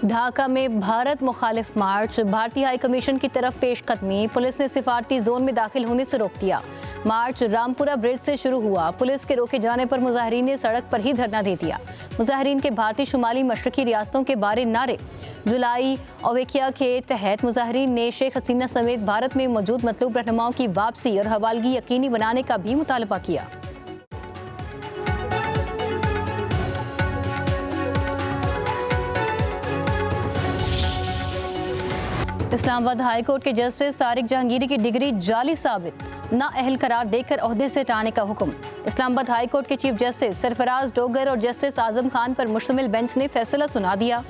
ढाका में भारत मुखालिफ मार्च, भारतीय हाई कमीशन की तरफ पेश कदमी, पुलिस ने सिफारती जोन में दाखिल होने से रोक दिया। मार्च रामपुरा ब्रिज से शुरू हुआ। पुलिस के रोके जाने पर मुजाहिरीन ने सड़क पर ही धरना दे दिया। मुजाहिरीन के भारतीय शुमाली मशरकी रियासतों के बारे नारे। जुलाई अवेकिया के तहत मुजाहिरीन ने शेख हसीना समेत भारत में मौजूद मतलूब रहनुमाओं की वापसी और हवालगी यकीनी बनाने का भी मुतालबा किया। इस्लामाबाद हाई कोर्ट के जस्टिस तारिक जहांगीरी की डिग्री जाली साबित, नाअहल करार देकर ओहदे से हटाने का हुक्म। इस्लामाबाद हाई कोर्ट के चीफ जस्टिस सरफराज डोगर और जस्टिस आजम खान पर मुश्तमिल बेंच ने फैसला सुना दिया।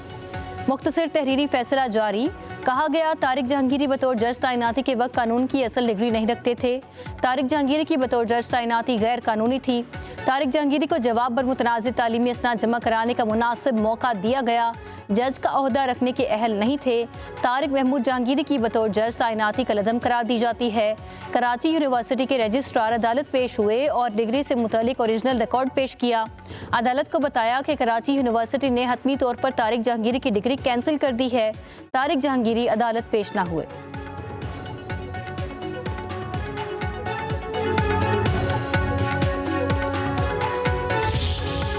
मुख्तसर तहरीरी फैसला जारी। कहा गया, तारिक जहांगीरी बतौर जज तैनाती के वक्त कानून की असल डिग्री नहीं रखते थे। तारिक जहांगीरी की बतौर जज तैनाती गैर कानूनी थी। तारिक जहांगीरी को जवाब पर मुतनाज़िर तालीमी इसनाद जमा कराने का मुनासिब मौका दिया गया। जज का ओहदा रखने के अहल नहीं थे। तारिक महमूद जहांगीरी की बतौर जज तैनाती कलअदम करार दी जाती है। कराची यूनिवर्सिटी के रजिस्ट्रार अदालत पेश हुए और डिग्री से मुतालिक ओरिजिनल रिकॉर्ड पेश किया। अदालत को बताया कि कराची यूनिवर्सिटी ने हतमी तौर पर तारिक जहांगीरी की डिग्री कैंसिल कर दी है। तारिक जहांगीरी अदालत पेश न हुए।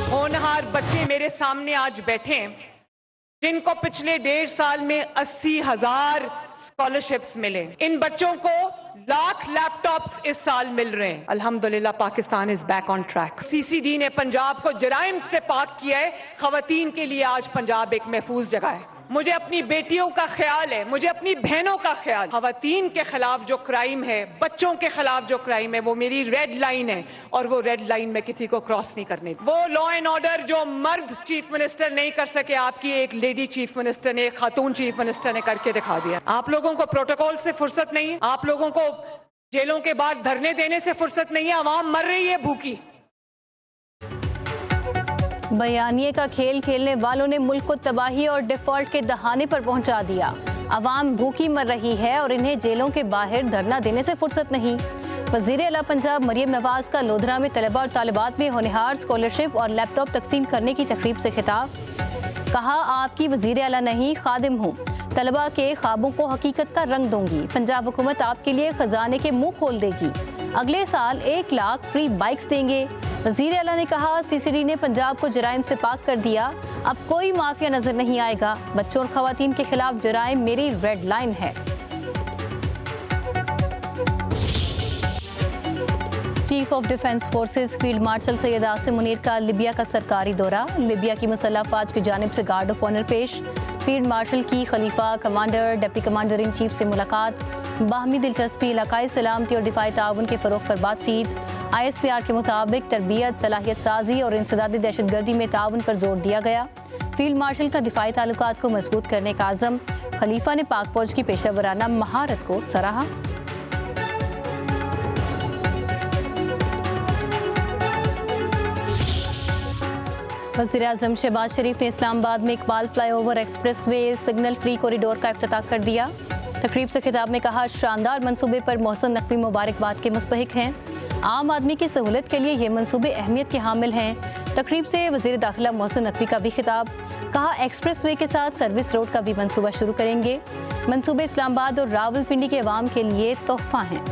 होनहार बच्चे मेरे सामने आज बैठे हैं, जिनको पिछले 1.5 साल में 80,000 स्कॉलरशिप्स मिले। इन बच्चों को लाख लैपटॉप्स इस साल मिल रहे हैं। अल्हम्दुलिल्लाह Pakistan is back on track. CCD ने पंजाब को जराइम से पाक किया है। खवातीन के लिए आज पंजाब एक महफूज जगह है। मुझे अपनी बेटियों का ख्याल है, मुझे अपनी बहनों का ख्याल। खवातीन के खिलाफ जो क्राइम है, बच्चों के खिलाफ जो क्राइम है, वो मेरी रेड लाइन है और वो रेड लाइन में किसी को क्रॉस नहीं करने। वो लॉ एंड ऑर्डर जो मर्द चीफ मिनिस्टर नहीं कर सके, आपकी एक लेडी चीफ मिनिस्टर ने, एक खातून चीफ मिनिस्टर ने करके दिखा दिया। आप लोगों को प्रोटोकॉल से फुर्सत नहीं है, आप लोगों को जेलों के बाद धरने देने से फुर्सत नहीं है। अवाम मर रही है भूखी। बयानिए का खेल खेलने वालों ने मुल्क को तबाही और डिफॉल्ट के दहाने पर पहुंचा दिया। अवाम भूखी मर रही है और इन्हें जेलों के बाहर धरना देने से फुर्सत नहीं। वज़ीर आला पंजाब मरियम नवाज का लोधरा में तलबा और तालिबात में होनहार स्कॉलरशिप और लैपटॉप तकसीम करने की तकरीब से खिताब। कहा, आपकी वज़ीर आला नहीं, खादिम हूँ। तलबा के ख्वाबों को हकीकत का रंग दूंगी। पंजाब हुकूमत आपके लिए खजाने के मुंह खोल देगी। अगले साल 1 लाख फ्री बाइक्स देंगे। वज़ीर आला ने कहा, सीसीडी ने पंजाब को जराइम से पाक कर दिया। अब कोई माफिया नजर नहीं आएगा। बच्चों और खवातीन के खिलाफ जराइम मेरी रेड लाइन है। Chief of defence forces field marshal Syed Asim Munir का लिबिया का सरकारी दौरा। लिबिया की मुसल्लह अफवाज की जानिब से गार्ड ऑफ ऑनर पेश। फील्ड मार्शल की खलीफा commander deputy commander in chief से मुलाकात। बाहमी दिलचस्पी, इलाकाई सलामती और दिफाई ताउन के फ़रोग़ पर बातचीत। ISPR के मुताबिक तरबियत, सलाहियत साजी और इंसदादी दहशतगर्दी में ताउन पर जोर दिया गया। फील्ड मार्शल का दिफाई ताल्लुकात को मजबूत करने का आज़म। खलीफा ने पाक फौज की पेशा वराना महारत को सराहा। वज़ीर-ए-आज़म शहबाज शरीफ ने इस्लामाबाद में Iqbal flyover expressway signal free corridor का इफ्तिताह कर दिया। तकरीब से खिताब में कहा, शानदार मंसूबे पर मोहसिन नकवी मुबारकबाद के मुस्तहिक हैं। आम आदमी की सहूलत के लिए ये मंसूबे अहमियत के हामिल हैं। तकरीब से वज़ीर दाखिला मोहसिन नकवी का भी खिताब। कहा, एक्सप्रेसवे के साथ सर्विस रोड का भी मंसूबा शुरू करेंगे। मंसूबे इस्लामाबाद और रावलपिंडी के अवाम के लिए तोहफा हैं।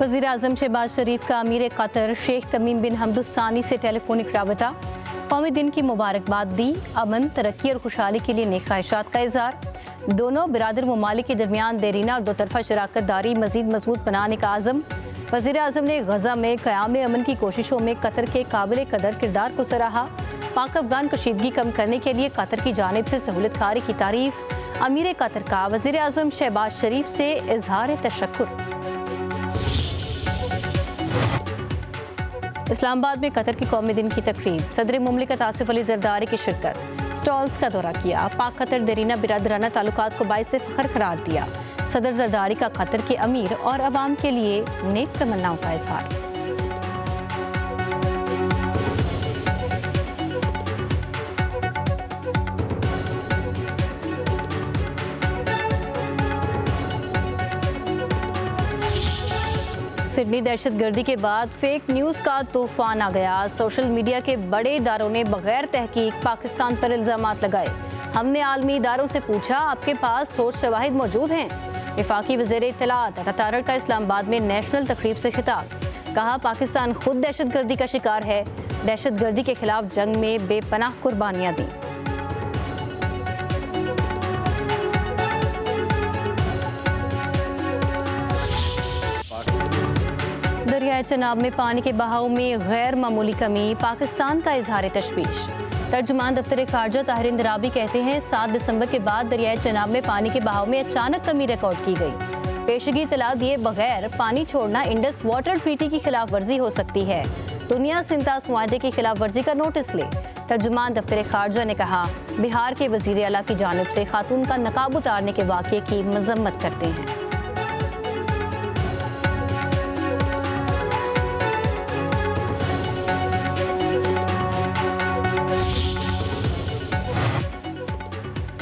वज़ीर आज़म शहबाज शरीफ का अमीर कतर शेख तमीम बिन हमदुस्तानी से टेलीफोनिक राबता। कौमी दिन की मुबारकबाद दी। अमन, तरक्की और खुशहाली के लिए नेक ख्वाहिशात का इज़हार। दोनों बिरादर ममालिक के दरमियान देरीना और दोतरफा शराकत दारी मज़ीद मजबूत बनाने का आज़म। वज़ीर आज़म ने गज़ा में क़याम अमन की कोशिशों में कतर के काबिल कदर किरदार को सराहा। पाक अफगान कशीदगी कम करने के लिए कतर की जानिब से सहूलत कारी की तारीफ। अमीर कतर का वज़ीर आज़म शहबाज शरीफ से इज़हार तशक्कुर। इस्लामाबाद में कतर के कौमी दिन की तकरीब। सदर मुमलिकत आसिफ अली जरदारी की शिरकत। स्टॉल्स का दौरा किया। पाक कतर देरीना बिरादराना ताल्लुकात को बाइस फ़ख्र करार दिया। सदर जरदारी का कतर के अमीर और अवाम के लिए नेक तमन्नाओं का इज़हार। सिडनी दहशतगर्दी के बाद फेक न्यूज़ का तूफान आ गया। सोशल मीडिया के बड़े इदारों ने बगैर तहकीक पाकिस्तान पर इल्जामात लगाए। हमने आलमी इदारों से पूछा, आपके पास ठोस शवाहिद मौजूद हैं? वफाकी वज़ीर इत्तलात अता तारड़ का इस्लामाबाद में नेशनल तकरीब से खिताब। कहा, पाकिस्तान खुद दहशतगर्दी का शिकार है। दहशतगर्दी के खिलाफ जंग में बेपनाह कुर्बानियाँ दी। दरियाए चनाब में पानी के बहाव में गैर मामूली कमी, पाकिस्तान का इजहार तशवीश। तर्जुमान दफ्तर खारजा ताहिर इंदराबी कहते हैं, 7 दिसंबर के बाद दरियाए चनाब में पानी के बहाव में अचानक कमी रिकॉर्ड की गई। पेशगी इतला दिए बगैर पानी छोड़ना इंडस वाटर ट्रीटी की खिलाफ वर्जी हो सकती है। दुनिया से इंताज मुआहदे की खिलाफ वर्जी का नोटिस ले। तर्जुमान दफ्तर खारजा ने कहा, बिहार के वजीर आला की जानिब से खातून का नकाब उतारने के वाक़े की मजम्मत करते हैं।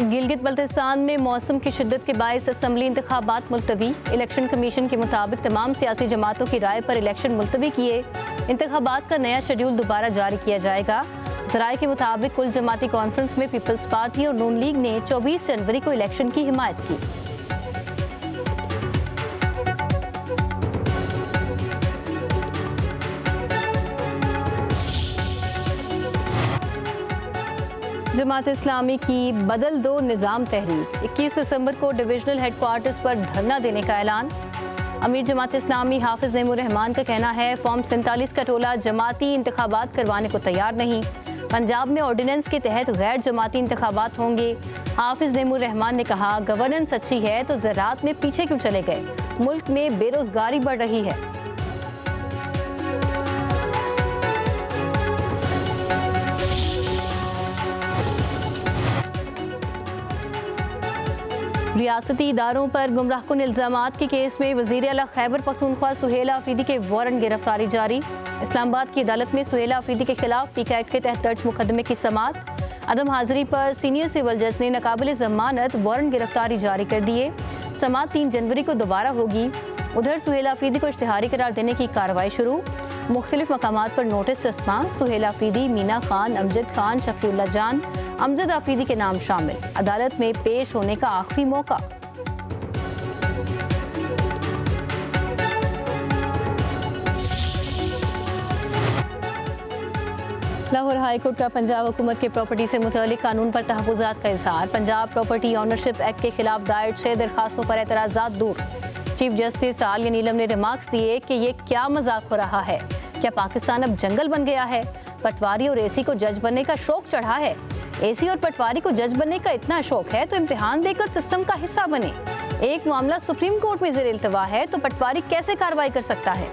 गिलगित बल्तिस्तान में मौसम की शिद्दत के बायस असम्बली इंतखाबात मुलतवी। इलेक्शन कमीशन के मुताबिक तमाम सियासी जमातों की राय पर इलेक्शन मुलतवी किए। इंतखाबात का नया शेड्यूल दोबारा जारी किया जाएगा। ज़राए के मुताबिक कुल जमाती कॉन्फ्रेंस में पीपल्स पार्टी और नून लीग ने 24 जनवरी को इलेक्शन की हिमायत की। जमात इस्लामी की बदल दो निज़ाम तहरीक। 21 दिसंबर को डिविजनल हेडक्वार्टर्स पर धरना देने का ऐलान। अमीर जमात इस्लामी हाफिज नईमुर रहमान का कहना है, फॉर्म 47 का टोला जमाती इंतखाबात करवाने को तैयार नहीं। पंजाब में ऑर्डिनेंस के तहत गैर जमाती इंतखाबात होंगे। हाफिज नईमुर रहमान ने कहा, गवर्नेंस अच्छी है तो ज़राअत में पीछे क्यों चले गए? मुल्क में बेरोजगारी बढ़ रही है। रियासती इदारों पर गुमराहकुन इल्जामात के केस में वज़ीर आला खैबर पख्तूनख्वा सुहेल आफरीदी के वारंट गिरफ्तारी जारी। इस्लामाबाद की अदालत में सुहेल आफरीदी के खिलाफ पीक एक्ट के तहत दर्ज मुकदमे की समाअत। अदम हाजिरी पर सीनियर सिविल जज ने नाकाबिल जमानत वारंट गिरफ्तारी जारी कर दिए। समाअत 3 जनवरी को दोबारा होगी। उधर सुहेल आफरीदी को इश्तिहारी करार देने की कार्रवाई शुरू। मुख्तलिफ मकामात पर नोटिस चस्पा। सुहेल आफरीदी, मीना खान, अमजद खान, शफीउल्लाह जान, अमजद आफरीदी के नाम शामिल। अदालत में पेश होने का आखिरी मौका। लाहौर हाईकोर्ट का पंजाब हुकूमत के प्रॉपर्टी से मुतल्लिक कानून पर तहफ़्फ़ुज़ात का इज़हार। पंजाब प्रॉपर्टी ऑनरशिप एक्ट के खिलाफ दायर 6 दरखास्तों पर एतराज़ात दूर। चीफ जस्टिस आलिया नीलम ने रिमार्क्स दिए कि ये क्या मजाक हो रहा है? क्या पाकिस्तान अब जंगल बन गया है? पटवारी और एसी को जज बनने का शौक चढ़ा है। एसी और पटवारी को जज बनने का इतना शौक है तो इम्तिहान देकर सिस्टम का हिस्सा बने। एक मामला सुप्रीम कोर्ट में ज़ेर इल्तवा है तो पटवारी कैसे कार्रवाई कर सकता है?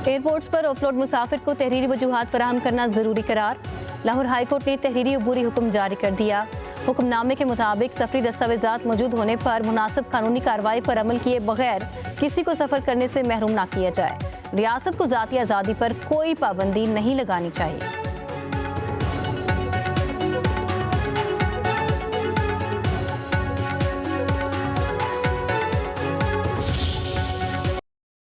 एयरपोर्ट्स पर ऑफलोड मुसाफिर को तहरीरी वजूहात फराहम करना जरूरी करार। लाहौर हाईकोर्ट ने तहरीरी अबूरी हुक्म जारी कर दिया। हुक्मनामे के मुताबिक सफरी दस्तावेजात मौजूद होने पर मुनासिब कानूनी कार्रवाई पर अमल किए बगैर किसी को सफर करने से महरूम ना किया जाए। रियासत को ज़ाती आज़ादी पर कोई पाबंदी नहीं लगानी चाहिए।